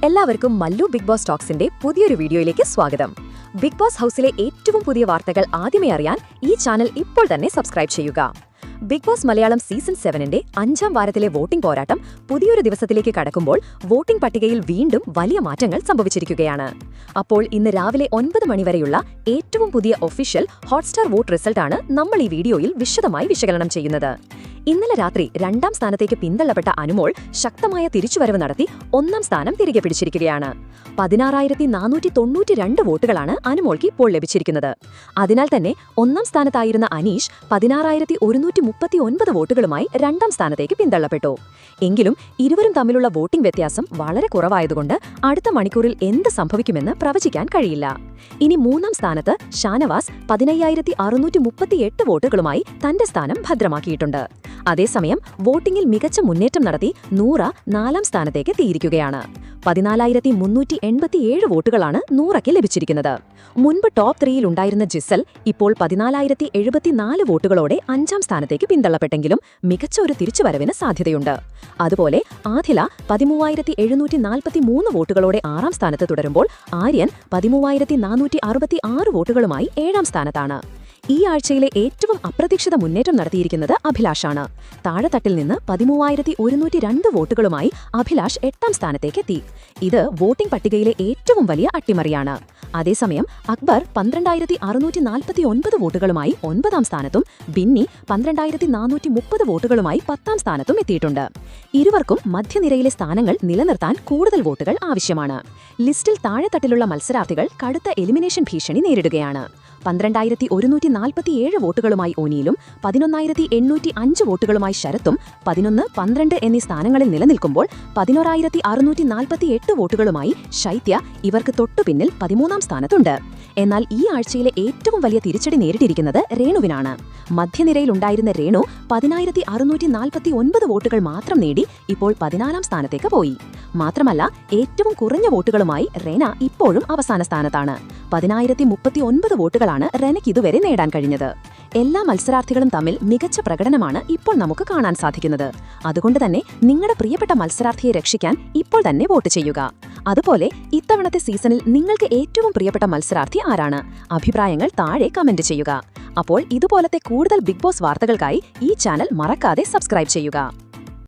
എല്ലാവർക്കും Mallu big boss ടോക്സിന്റെ പുതിയൊരു വീഡിയോയിലേക്ക് സ്വാഗതം. ബിഗ് ബോസ് ഹൗസിലെ ഏറ്റവും പുതിയ വാർത്തകൾ ആദ്യമേ അറിയാൻ ഈ ചാനൽ ഇപ്പോൾ തന്നെ സബ്സ്ക്രൈബ് ചെയ്യുക. ബിഗ് ബോസ് മലയാളം സീസൺ 7ന്റെ 5ാം വാരത്തിലെ വോട്ടിംഗ് പോരാട്ടം പുതിയൊരു ദിവസത്തിലേക്ക് കടക്കുമ്പോൾ വോട്ടിംഗ് പട്ടികയിൽ വീണ്ടും വലിയ മാറ്റങ്ങൾ സംഭവിച്ചിരിക്കുകയാണ്. അപ്പോൾ ഇന്ന് രാവിലെ 9 മണിവരെയുള്ള ഏറ്റവും പുതിയ ഒഫീഷ്യൽ ഹോട്ട്സ്റ്റാർ വോട്ട് റിസൾട്ടാണ് നമ്മൾ ഈ വീഡിയോയിൽ വിശദമായി വിശകലനം ചെയ്യുന്നത്. ഇന്നലെ രാത്രി 2ാം സ്ഥാനത്തേക്ക് പിന്തള്ളപ്പെട്ട അനുമോൾ ശക്തമായ തിരിച്ചുവരവ് നടത്തി 1ാം സ്ഥാനം തിരികെ പിടിച്ചിരിക്കുകയാണ്. 16,492 വോട്ടുകളാണ് അനുമോൾക്ക് ഇപ്പോൾ ലഭിച്ചിരിക്കുന്നത്. അതിനാൽ തന്നെ 1ാം സ്ഥാനത്തായിരുന്ന അനീഷ് 16,139 വോട്ടുകളുമായി 2ാം സ്ഥാനത്തേക്ക് പിന്തള്ളപ്പെട്ടു. എങ്കിലും ഇരുവരും തമ്മിലുള്ള വോട്ടിംഗ് വ്യത്യാസം വളരെ കുറവായതുകൊണ്ട് അടുത്ത മണിക്കൂറിൽ എന്ത് സംഭവിക്കുമെന്ന് പ്രവചിക്കാൻ കഴിയില്ല. ഇനി 3ാം സ്ഥാനത്ത് ഷാനവാസ് 15,638 വോട്ടുകളുമായി തന്റെ സ്ഥാനം ഭദ്രമാക്കിയിട്ടുണ്ട്. അതേസമയം വോട്ടിംഗിൽ മികച്ച മുന്നേറ്റം നടത്തി നൂറ 4ാം സ്ഥാനത്തേക്ക് എത്തിയിരിക്കുകയാണ്. 14,387 വോട്ടുകളാണ് നൂറയ്ക്ക് ലഭിച്ചിരിക്കുന്നത്. മുൻപ് ടോപ്പ് 3യിൽ ഉണ്ടായിരുന്ന ജിസൽ ഇപ്പോൾ 14,074 വോട്ടുകളോടെ 5ാം സ്ഥാനത്തേക്ക് പിന്തള്ളപ്പെട്ടെങ്കിലും മികച്ച ഒരു തിരിച്ചുവരവിന് സാധ്യതയുണ്ട്. അതുപോലെ ആധില 13,743 വോട്ടുകളോടെ 6ാം സ്ഥാനത്ത് തുടരുമ്പോൾ ആര്യൻ 13,466 വോട്ടുകളുമായി 7ാം സ്ഥാനത്താണ്. ഈ ആഴ്ചയിലെ ഏറ്റവും അപ്രതീക്ഷിത മുന്നേറ്റം നടത്തിയിരിക്കുന്നത് അഭിലാഷാണ്. താഴെത്തട്ടിൽ നിന്ന് 13,102 വോട്ടുകളുമായി അഭിലാഷ് 8ാം സ്ഥാനത്തേക്ക് എത്തി. ഇത് വോട്ടിംഗ് പട്ടികയിലെ ഏറ്റവും വലിയ അട്ടിമറിയാണ്. അതേസമയം അക്ബർ 12,649 വോട്ടുകളുമായി 9ാം സ്ഥാനത്തും ബിന്നി 12,430 വോട്ടുകളുമായി 10ാം സ്ഥാനത്തും എത്തിയിട്ടുണ്ട്. ഇരുവർക്കും മധ്യനിരയിലെ സ്ഥാനങ്ങൾ നിലനിർത്താൻ കൂടുതൽ വോട്ടുകൾ ആവശ്യമാണ്. ലിസ്റ്റിൽ താഴെത്തട്ടിലുള്ള മത്സരാർത്ഥികൾ കടുത്ത എലിമിനേഷൻ ഭീഷണി നേരിടുകയാണ്. 12,147 വോട്ടുകളുമായി ഓനിയിലും 11,805 വോട്ടുകളുമായി ശരത്തും 11, 12 എന്നീ സ്ഥാനങ്ങളിൽ നിലനിൽക്കുമ്പോൾ 11,648 വോട്ടുകളുമായി ശൈത്യ ഇവർക്ക് തൊട്ടുപിന്നിൽ 13ാം സ്ഥാനത്തുണ്ട്. എന്നാൽ ഈ ആഴ്ചയിലെ ഏറ്റവും വലിയ തിരിച്ചടി നേരിട്ടിരിക്കുന്നത് രേണുവിനാണ്. മധ്യനിരയിലുണ്ടായിരുന്ന രേണു 10,649 വോട്ടുകൾ മാത്രം നേടി ഇപ്പോൾ 14ാം സ്ഥാനത്തേക്ക് പോയി. മാത്രമല്ല ഏറ്റവും കുറഞ്ഞ വോട്ടുകളുമായി റെന ഇപ്പോഴും അവസാന സ്ഥാനത്താണ്. 10,039 വോട്ടുകളാണ് റെനയ്ക്ക് ഇതുവരെ നേടാൻ കഴിഞ്ഞത്. എല്ലാ മത്സരാർത്ഥികളും തമ്മിൽ മികച്ച പ്രകടനമാണ് ഇപ്പോൾ നമുക്ക് കാണാൻ സാധിക്കുന്നത്. അതുകൊണ്ട് തന്നെ നിങ്ങളുടെ പ്രിയപ്പെട്ട മത്സരാർത്ഥിയെ രക്ഷിക്കാൻ ഇപ്പോൾ തന്നെ വോട്ട് ചെയ്യുക. അതുപോലെ ഇത്തവണത്തെ സീസണിൽ നിങ്ങൾക്ക് ഏറ്റവും പ്രിയപ്പെട്ട മത്സരാർത്ഥി ആരാണ്? അഭിപ്രായങ്ങൾ താഴെ കമന്റ് ചെയ്യുക. അപ്പോൾ ഇതുപോലത്തെ കൂടുതൽ ബിഗ് ബോസ് വാർത്തകൾക്കായി ഈ ചാനൽ മറക്കാതെ സബ്സ്ക്രൈബ് ചെയ്യുക.